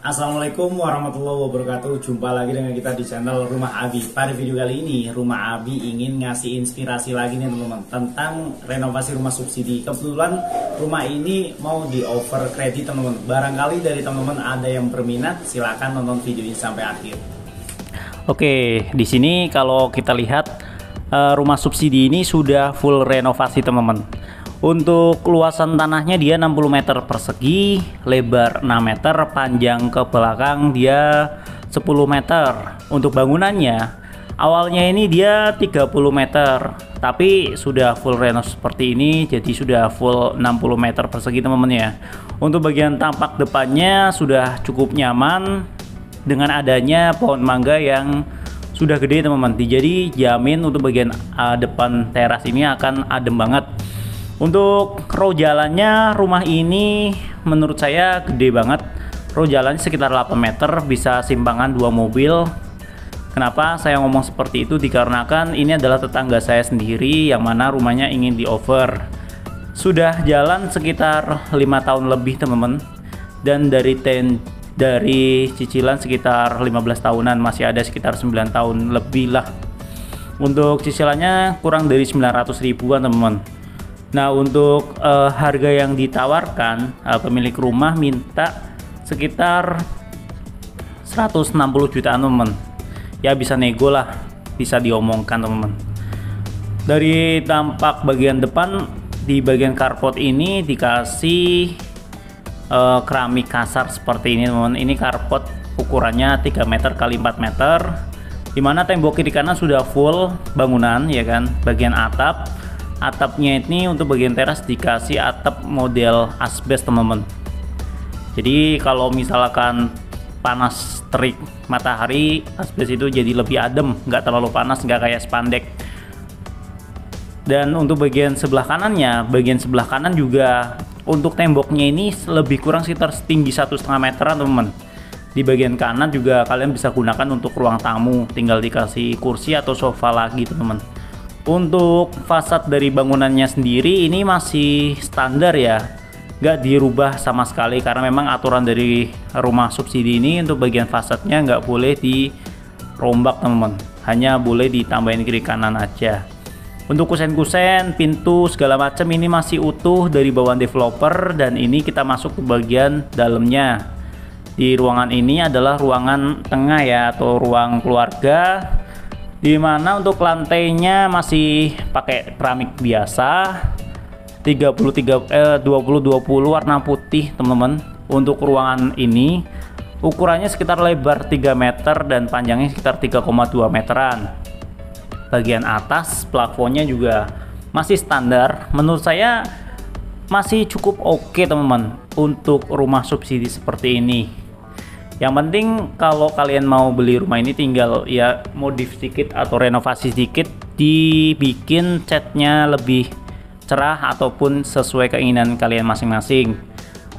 Assalamualaikum warahmatullahi wabarakatuh. Jumpa lagi dengan kita di channel Rumah Abi. Pada video kali ini Rumah Abi ingin ngasih inspirasi lagi nih teman-teman tentang renovasi rumah subsidi. Kebetulan rumah ini mau di over kredit teman-teman. Barangkali dari teman-teman ada yang berminat, silahkan nonton video ini sampai akhir. Oke, di sini kalau kita lihat rumah subsidi ini sudah full renovasi teman-teman. Untuk luasan tanahnya dia 60 meter persegi, lebar 6 meter, panjang ke belakang dia 10 meter. Untuk bangunannya awalnya ini dia 30 meter, tapi sudah full renov seperti ini, jadi sudah full 60 meter persegi teman-teman ya. Untuk bagian tampak depannya sudah cukup nyaman dengan adanya pohon mangga yang sudah gede teman-teman. Jadi jamin untuk bagian depan teras ini akan adem banget. Untuk row jalannya rumah ini menurut saya gede banget. Row jalannya sekitar 8 meter, bisa simpangan 2 mobil. Kenapa saya ngomong seperti itu? Dikarenakan ini adalah tetangga saya sendiri yang mana rumahnya ingin di over. Sudah jalan sekitar 5 tahun lebih teman-teman. Dan dari cicilan sekitar 15 tahunan, masih ada sekitar 9 tahun lebih lah. Untuk cicilannya kurang dari 900 ribuan teman-teman. Nah, untuk harga yang ditawarkan, pemilik rumah minta sekitar 160 jutaan teman-teman. Ya bisa nego lah, bisa diomongkan teman-teman. Dari tampak bagian depan, di bagian carport ini dikasih keramik kasar seperti ini teman-teman. Ini carport ukurannya 3 meter x 4 meter, dimana tembok kiri kanan sudah full bangunan ya kan. Bagian atapnya ini untuk bagian teras dikasih atap model asbes teman-teman. Jadi kalau misalkan panas terik matahari, asbes itu jadi lebih adem, nggak terlalu panas, nggak kayak spandek. Dan untuk bagian sebelah kanannya, bagian sebelah kanan juga untuk temboknya ini lebih kurang sekitar setinggi 1,5 meteran teman-teman. Di bagian kanan juga kalian bisa gunakan untuk ruang tamu, tinggal dikasih kursi atau sofa lagi teman-teman. Untuk fasad dari bangunannya sendiri ini masih standar ya, nggak dirubah sama sekali karena memang aturan dari rumah subsidi ini untuk bagian fasadnya nggak boleh dirombak teman-teman, hanya boleh ditambahin kiri kanan aja. Untuk kusen-kusen, pintu segala macam ini masih utuh dari bawaan developer, dan ini kita masuk ke bagian dalamnya. Di ruangan ini adalah ruangan tengah ya, atau ruang keluarga, dimana untuk lantainya masih pakai keramik biasa 20-20 warna putih teman-teman. Untuk ruangan ini ukurannya sekitar lebar 3 meter dan panjangnya sekitar 3,2 meteran. Bagian atas plafonnya juga masih standar, menurut saya masih cukup oke teman-teman untuk rumah subsidi seperti ini. Yang penting kalau kalian mau beli rumah ini tinggal ya modif sedikit atau renovasi sedikit, dibikin catnya lebih cerah ataupun sesuai keinginan kalian masing-masing.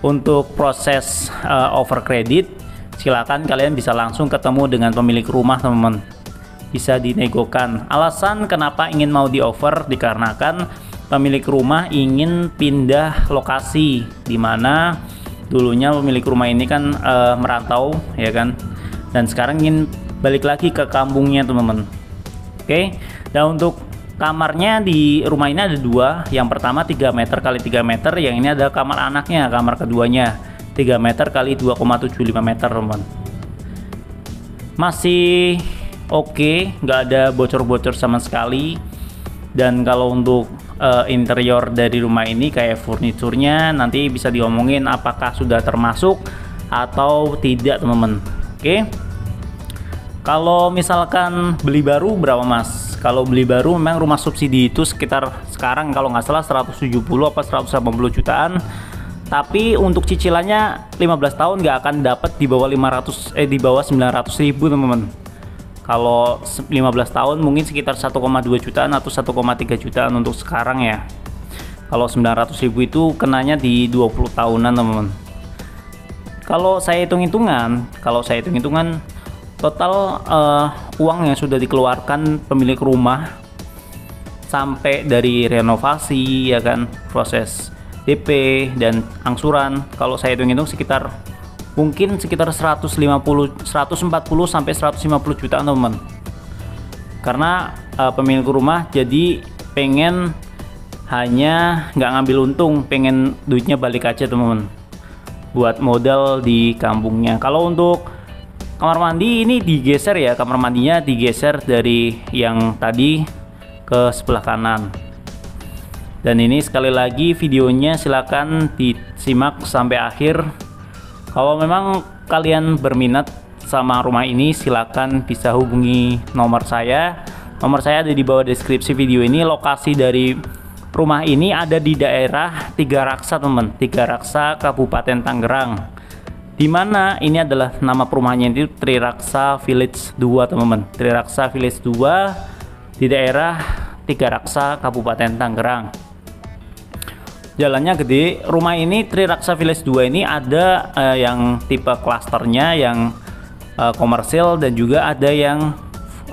Untuk proses over kredit, silakan kalian bisa langsung ketemu dengan pemilik rumah teman-teman, bisa dinegokan. Alasan kenapa ingin mau di over dikarenakan pemilik rumah ingin pindah lokasi, dimana dulunya pemilik rumah ini kan merantau ya kan, dan sekarang ingin balik lagi ke kampungnya teman-teman. Oke, dan untuk kamarnya di rumah ini ada 2. Yang pertama 3 meter x 3 meter, yang ini ada kamar anaknya, kamar keduanya 3 meter x 2,75 meter teman-teman. Masih oke, nggak ada bocor-bocor sama sekali. Dan kalau untuk interior dari rumah ini kayak furniturnya nanti bisa diomongin apakah sudah termasuk atau tidak teman-teman. Oke, kalau misalkan beli baru berapa mas? Kalau beli baru memang rumah subsidi itu sekitar sekarang kalau nggak salah 170 apa 180 jutaan, tapi untuk cicilannya 15 tahun nggak akan dapat di bawah 900 ribu teman-teman. Kalau 15 tahun mungkin sekitar 1,2 jutaan atau 1,3 jutaan untuk sekarang ya. Kalau 900 ribu itu kenanya di 20 tahunan teman-teman. Kalau saya hitung-hitungan total uang yang sudah dikeluarkan pemilik rumah sampai dari renovasi ya kan, proses DP dan angsuran, kalau saya hitung-hitung sekitar mungkin sekitar 140 sampai 150 jutaan teman-teman. Karena pemilik rumah jadi pengen hanya nggak ngambil untung, pengen duitnya balik aja teman-teman, buat modal di kampungnya. Kalau untuk kamar mandi ini digeser ya, kamar mandinya digeser dari yang tadi ke sebelah kanan. Dan ini sekali lagi videonya silakan disimak sampai akhir. Kalau memang kalian berminat sama rumah ini, silakan bisa hubungi nomor saya. Nomor saya ada di bawah deskripsi video ini. Lokasi dari rumah ini ada di daerah Tiga Raksa teman, Tiga Raksa Kabupaten Tangerang. Dimana ini adalah nama perumahannya itu Triraksa Village 2 teman-teman. Triraksa Village 2 di daerah Tiga Raksa Kabupaten Tangerang. Jalannya gede. Rumah ini Triraksa Village 2 ini ada yang tipe klasternya, yang komersil, dan juga ada yang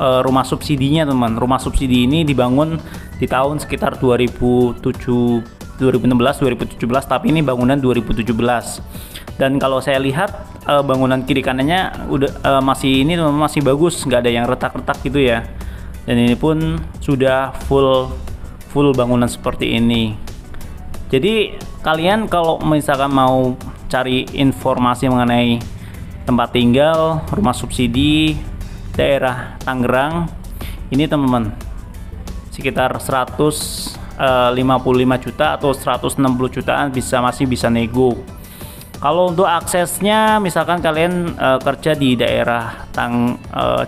rumah subsidinya teman. Rumah subsidi ini dibangun di tahun sekitar 2016-2017, tapi ini bangunan 2017. Dan kalau saya lihat bangunan kiri kanannya udah masih ini teman, masih bagus, nggak ada yang retak-retak gitu ya. Dan ini pun sudah full bangunan seperti ini. Jadi kalian kalau misalkan mau cari informasi mengenai tempat tinggal rumah subsidi daerah Tangerang ini teman-teman, sekitar 155 juta atau 160 jutaan masih bisa nego. Kalau untuk aksesnya, misalkan kalian kerja di daerah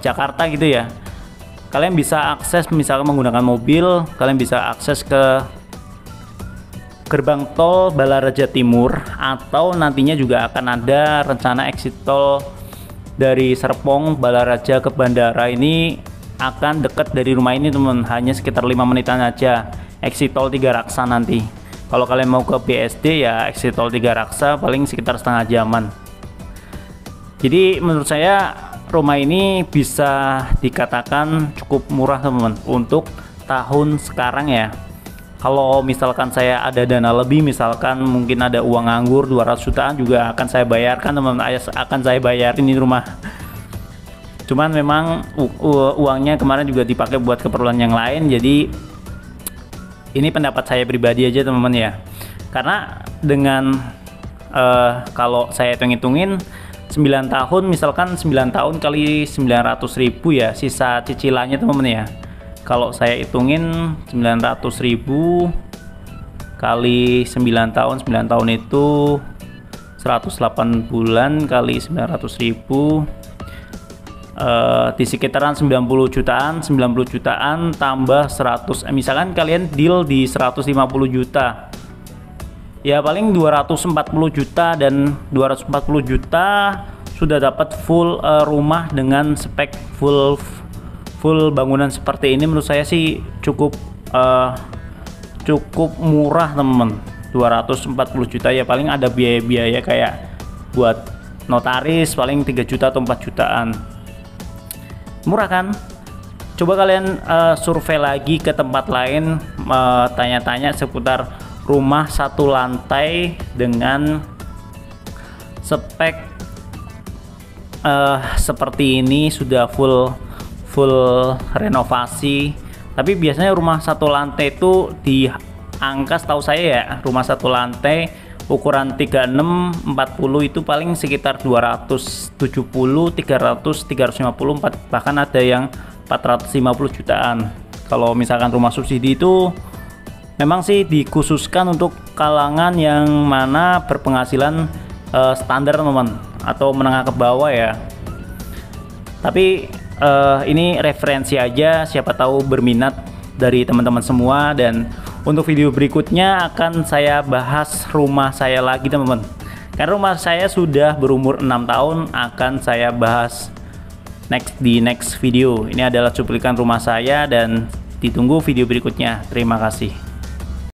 Jakarta gitu ya, kalian bisa akses misalkan menggunakan mobil, kalian bisa akses ke gerbang tol Balaraja Timur, atau nantinya juga akan ada rencana exit tol dari Serpong Balaraja ke bandara. Ini akan dekat dari rumah ini teman, hanya sekitar 5 menitan aja exit tol Tiga Raksa nanti. Kalau kalian mau ke BSD ya exit tol Tiga Raksa paling sekitar setengah jaman. Jadi menurut saya rumah ini bisa dikatakan cukup murah teman-teman untuk tahun sekarang ya. Kalau misalkan saya ada dana lebih, misalkan mungkin ada uang nganggur 200 jutaan juga akan saya bayarkan teman-teman, akan saya bayarin ini rumah. Cuman memang uangnya kemarin juga dipakai buat keperluan yang lain, jadi ini pendapat saya pribadi aja teman-teman ya. Karena dengan kalau saya hitung-hitungin 9 tahun, misalkan 9 tahun kali 900.000 ya sisa cicilannya teman-teman ya. Kalau saya hitungin 900.000 kali 9 tahun itu 108 bulan kali 900.000 di sekitaran 90 jutaan tambah 100, misalkan kalian deal di 150 juta ya, paling 240 juta, dan 240 juta sudah dapat full rumah dengan spek full bangunan seperti ini. Menurut saya sih cukup murah teman-teman. 240 juta ya, paling ada biaya-biaya kayak buat notaris paling 3 juta atau 4 jutaan. Murah kan? Coba kalian survei lagi ke tempat lain, tanya-tanya seputar rumah satu lantai dengan spek seperti ini, sudah full renovasi. Tapi biasanya rumah satu lantai itu di angka, setahu saya ya, rumah satu lantai ukuran 36 40 itu paling sekitar 270 350 bahkan ada yang 450 jutaan. Kalau misalkan rumah subsidi itu memang sih dikhususkan untuk kalangan yang mana berpenghasilan standar teman-teman, atau menengah ke bawah ya. Tapi ini referensi aja, siapa tahu berminat dari teman-teman semua. Dan untuk video berikutnya akan saya bahas rumah saya lagi teman-teman, karena rumah saya sudah berumur 6 tahun, akan saya bahas di next video. Ini adalah cuplikan rumah saya dan ditunggu video berikutnya. Terima kasih.